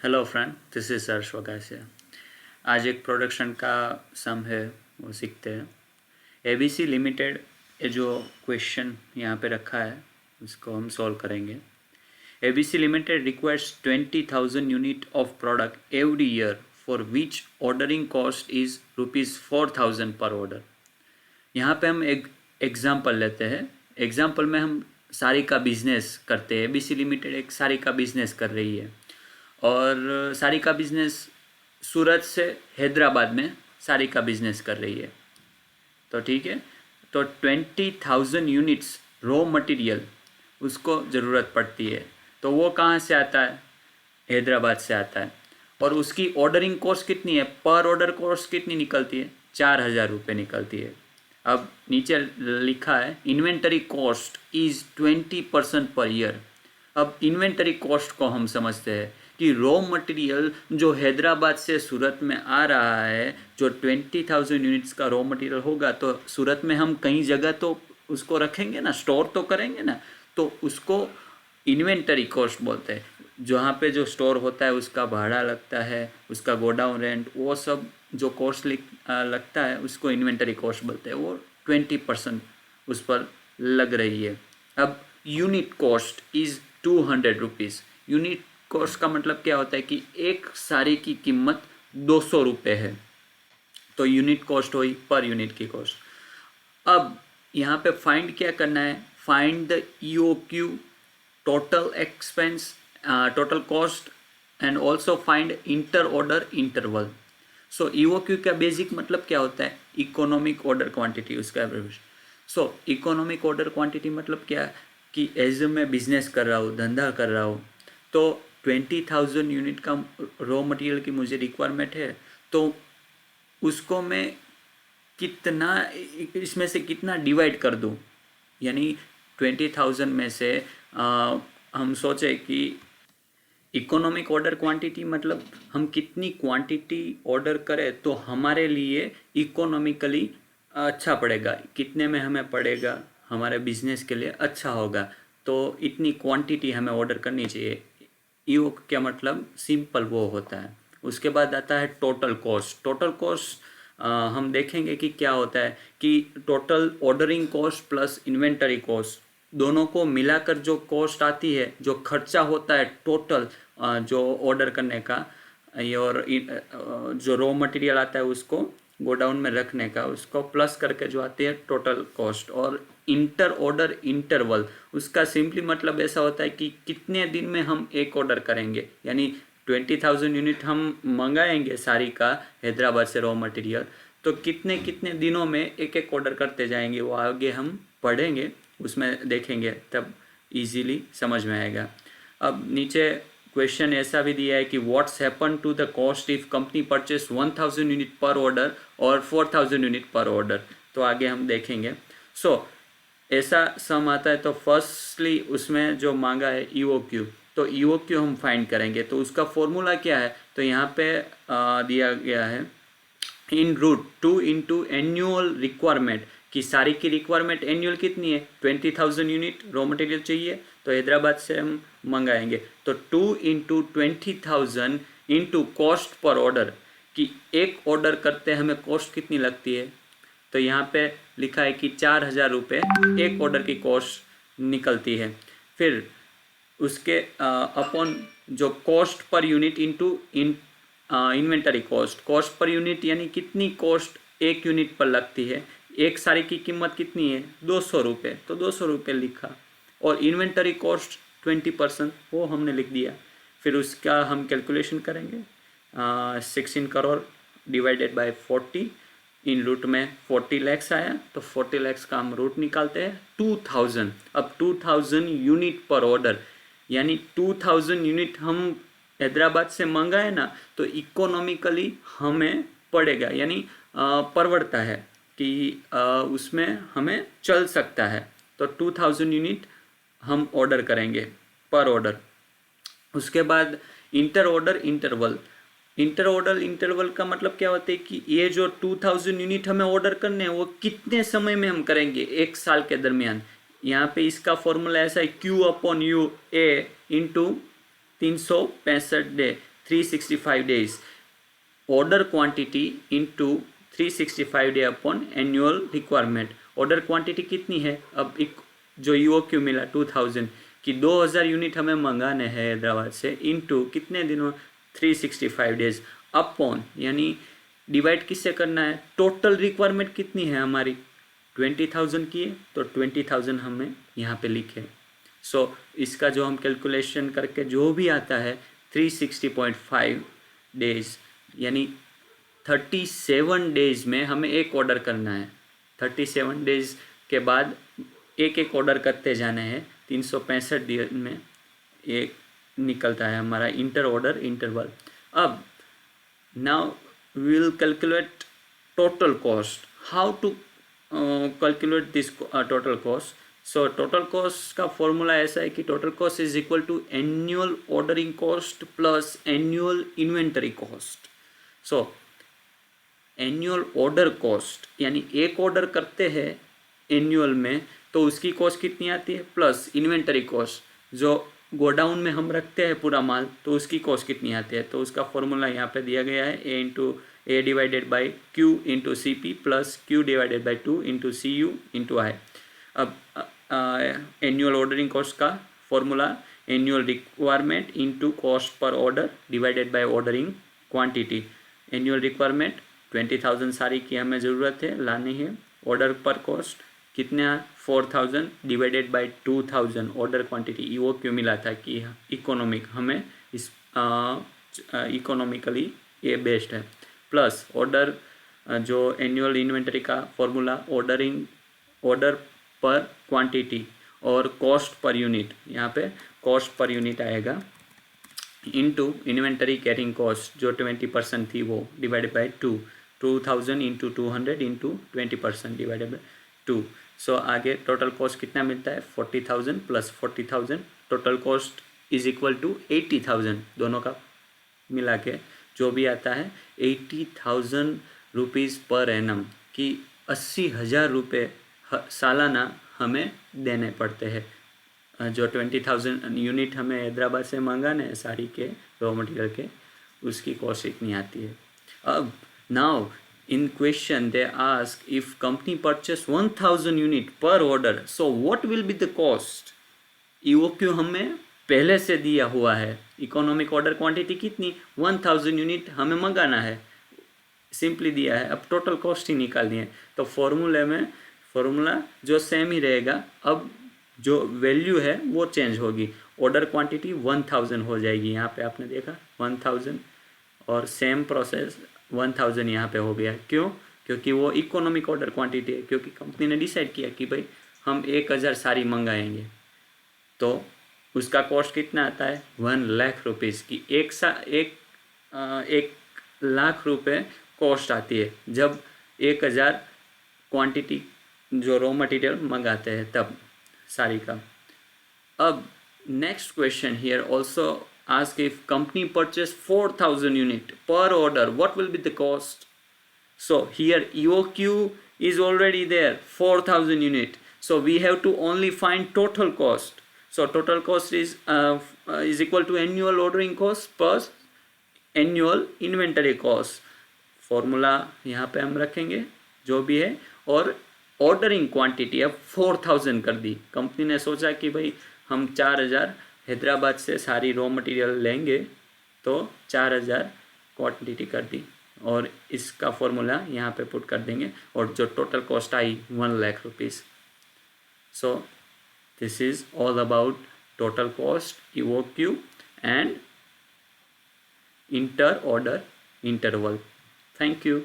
Hello friend, this is हर्ष वगासिया। आज एक production का सम है वो सीखते हैं। एबीसी लिमिटेड ये जो क्वेश्चन यहाँ पे रखा है उसको हम सॉल्व करेंगे। ABC limited requires 20,000 unit of product every year for which ordering cost is ₹4,000 पर ऑर्डर। यहाँ पे हम एक एग्जाम्पल लेते हैं। एग्जाम्पल में हम साड़ी का बिजनेस करते हैं। एबीसी लिमिटेड एक साड़ी का बिजनेस कर रही है और साड़ी का बिजनेस सूरत से हैदराबाद में साड़ी का बिजनेस कर रही है। तो ठीक है, तो 20,000 यूनिट्स रॉ मटेरियल उसको ज़रूरत पड़ती है। तो वो कहाँ से आता है? हैदराबाद से आता है। और उसकी ऑर्डरिंग कॉस्ट कितनी है? पर ऑर्डर कॉस्ट कितनी निकलती है? 4,000 रुपये निकलती है। अब नीचे लिखा है inventory cost is 20% per year. अब इन्वेंटरी कॉस्ट को हम समझते हैं कि रॉ मटेरियल जो हैदराबाद से सूरत में आ रहा है, जो 20,000 यूनिट्स का रॉ मटेरियल होगा, तो सूरत में हम कई जगह तो उसको रखेंगे ना, स्टोर तो करेंगे ना, तो उसको इन्वेंटरी कॉस्ट बोलते हैं। जहाँ पे जो स्टोर होता है उसका भाड़ा लगता है, उसका गोडाउन रेंट, वो सब जो कॉस्ट लगता है उसको इन्वेंटरी कॉस्ट बोलते हैं। वो 20% उस पर लग रही है। अब unit cost is 200 rupees. Unit cost का मतलब क्या होता है कि एक साड़ी की कीमत 200 रुपये है, तो यूनिट कॉस्ट हुई पर यूनिट की कॉस्ट। अब यहाँ पे फाइंड क्या करना है? Find the EOQ, total expense, total cost, and also find inter order interval. So EOQ का बेसिक मतलब क्या होता है? इकोनॉमिक ऑर्डर क्वांटिटी, उसका एब्रिविएशन। सो इकोनॉमिक ऑर्डर क्वांटिटी मतलब क्या है कि एज मैं बिजनेस कर रहा हूँ, धंधा कर रहा हूँ, तो 20,000 यूनिट का रॉ मटेरियल की मुझे रिक्वायरमेंट है, तो उसको मैं कितना, इसमें से कितना डिवाइड कर दूँ। यानी 20,000 में से हम सोचे कि इकोनॉमिक ऑर्डर क्वांटिटी मतलब हम कितनी क्वांटिटी ऑर्डर करें तो हमारे लिए इकोनॉमिकली अच्छा पड़ेगा, कितने में हमें पड़ेगा, हमारे बिजनेस के लिए अच्छा होगा, तो इतनी क्वांटिटी हमें ऑर्डर करनी चाहिए। ईओ क्या मतलब? सिंपल वो होता है। उसके बाद आता है टोटल कॉस्ट। टोटल कॉस्ट हम देखेंगे कि क्या होता है कि total ordering cost plus inventory cost, दोनों को मिलाकर जो कॉस्ट आती है, जो खर्चा होता है टोटल जो ऑर्डर करने का, और जो रॉ मटेरियल आता है उसको गोडाउन में रखने का, उसको प्लस करके जो आती है टोटल कॉस्ट। और इंटर ऑर्डर इंटरवल, उसका सिंपली मतलब ऐसा होता है कि कितने दिन में हम एक ऑर्डर करेंगे। यानी 20,000 यूनिट हम मंगाएंगे साड़ी का हैदराबाद से रॉ मटेरियल, तो कितने कितने दिनों में एक एक ऑर्डर करते जाएंगे, वो आगे हम पढ़ेंगे, उसमें देखेंगे, तब इजीली समझ में आएगा। अब नीचे क्वेश्चन ऐसा भी दिया है कि what's happen to the cost if company purchase 1,000 unit पर ऑर्डर और 4,000 यूनिट पर ऑर्डर, तो आगे हम देखेंगे। सो ऐसा सम आता है, तो फर्स्टली उसमें जो मांगा है EOQ, तो EOQ हम फाइंड करेंगे। तो उसका फॉर्मूला क्या है? तो यहाँ पे दिया गया है इन रूट 2 इंटू एन्यूअल रिक्वायरमेंट, कि सारी की रिक्वायरमेंट एनुअल कितनी है? 20,000 यूनिट रॉ मटेरियल चाहिए, तो हैदराबाद से हम मंगाएंगे, तो 2 into 20,000 into cost per order, कि एक ऑर्डर करते हमें कॉस्ट कितनी लगती है। तो यहाँ पे लिखा है कि 4,000 रुपये एक ऑर्डर की कॉस्ट निकलती है। फिर उसके अपॉन जो cost per unit into inventory cost, cost per unit यानी कितनी कॉस्ट एक यूनिट पर लगती है। एक साड़ी की कीमत कितनी है? 200 रुपये, तो 200 रुपये लिखा। और इन्वेंटरी कॉस्ट 20%, वो हमने लिख दिया। फिर उसका हम कैलकुलेशन करेंगे। 16 crore divided by 40, in root में 40 लाख आया, तो 40 लाख का हम रूट निकालते हैं 2,000। अब 2,000 यूनिट पर ऑर्डर, यानी 2,000 यूनिट हम हैदराबाद से मंगाए ना, तो इकोनॉमिकली हमें पड़ेगा, यानी परवड़ता है कि उसमें हमें चल सकता है। तो 2,000 यूनिट हम ऑर्डर करेंगे पर ऑर्डर। उसके बाद inter order interval. Inter order interval का मतलब क्या होता है कि ये जो 2,000 यूनिट हमें ऑर्डर करने हैं वो कितने समय में हम करेंगे, एक साल के दरमियान। यहाँ पे इसका फॉर्मूला ऐसा है Q/U A into 365 day, 365 days, order quantity into 365 day upon annual requirement. Order quantity कितनी है, अब एक जो ईओक्यू मिला 2000 कि 2000 यूनिट हमें मंगाने हैं हैदराबाद से, इनटू कितने दिनों 365 डेज, अपॉन यानी डिवाइड किससे करना है, टोटल रिक्वायरमेंट कितनी है हमारी 20,000 की है, तो 20,000 हमें यहाँ पे लिखे। सो इसका जो हम कैलकुलेशन करके जो भी आता है 360.5 डेज यानी 37 डेज में हमें एक ऑर्डर करना है। 37 डेज के बाद एक एक ऑर्डर करते जाने हैं। 365 दिन में एक निकलता है हमारा इंटर ऑर्डर इंटरवल। अब now we will calculate total cost. How to calculate this total cost? So total cost का फॉर्मूला ऐसा है कि total cost is equal to annual ordering cost plus annual inventory cost. So annual order cost यानी एक order करते हैं annual में तो उसकी कॉस्ट कितनी आती है, प्लस इन्वेंटरी कॉस्ट जो गोडाउन में हम रखते हैं पूरा माल तो उसकी कॉस्ट कितनी आती है। तो उसका फॉर्मूला यहाँ पे दिया गया है, A divided by Q into C P plus Q divided by 2 into C U into I. अब एनुअल ऑर्डरिंग कॉस्ट का formula annual requirement into cost per order divided by ordering quantity. Annual requirement 20,000 सारी की हमें ज़रूरत है, लानी है। Order पर कॉस्ट कितने 4,000 डिवाइडेड बाई 2,000 ऑर्डर क्वांटिटी वो क्यों मिला था कि इकोनॉमिक हमें इस इकोनॉमिकली ये बेस्ट है, प्लस ऑर्डर जो एनुअल इन्वेंटरी का फॉर्मूला ऑर्डर पर क्वांटिटी और कॉस्ट पर यूनिट, यहाँ पे कॉस्ट पर यूनिट आएगा इंटू इन्वेंटरी कैरिंग कॉस्ट जो 20% थी वो divided by 2,000 into 200 into 20% divided by 2। So आगे टोटल कॉस्ट कितना मिलता है 40,000 plus 40,000, total cost is equal to 80,000। दोनों का मिला के जो भी आता है 80,000 रुपीज़ पर एनम की 80,000 रुपये सालाना हमें देने पड़ते हैं। जो 20,000 यूनिट हमें हैदराबाद से मंगाने हैं साड़ी के रॉ मटेरियल के, उसकी कॉस्ट इतनी आती है। अब now in question they ask if company purchase 1,000 unit per order, so what will be the cost? EOQ हमें पहले से दिया हुआ है, इकोनॉमिक ऑर्डर क्वांटिटी कितनी 1,000 यूनिट हमें मंगाना है, सिंपली दिया है, अब टोटल कॉस्ट ही निकालनी है। तो फॉर्मूला जो सेम ही रहेगा, अब जो वैल्यू है वो चेंज होगी, ऑर्डर क्वांटिटी 1,000 हो जाएगी, यहाँ पे आपने देखा 1,000 और सेम प्रोसेस 1,000 यहाँ पे हो गया। क्यों? क्योंकि वो इकोनॉमिक ऑर्डर क्वांटिटी है, क्योंकि कंपनी ने डिसाइड किया कि भाई हम 1,000 साड़ी मंगाएंगे तो उसका कॉस्ट कितना आता है 1 लाख रुपीज़ की, एक लाख रुपए कॉस्ट आती है जब 1,000 क्वांटिटी जो रॉ मटेरियल मंगाते हैं तब साड़ी का। अब next question here also ask if company purchase 4,000 unit per order, what will be the cost? So here EOQ is already there 4,000 unit, so we have to only find total cost. So total cost is equal to annual ordering cost plus annual inventory cost। Formula यहाँ पे हम रखेंगे जो भी है, और ordering quantity अब 4,000 कर दी। कंपनी ने सोचा कि भाई हम 4,000 हैदराबाद से सारी रॉ मटेरियल लेंगे तो 4,000 क्वांटिटी कर दी, और इसका फॉर्मूला यहाँ पे पुट कर देंगे, और जो total cost I 1 lakh rupees. So this is all about total cost, EOQ and inter order interval. Thank you.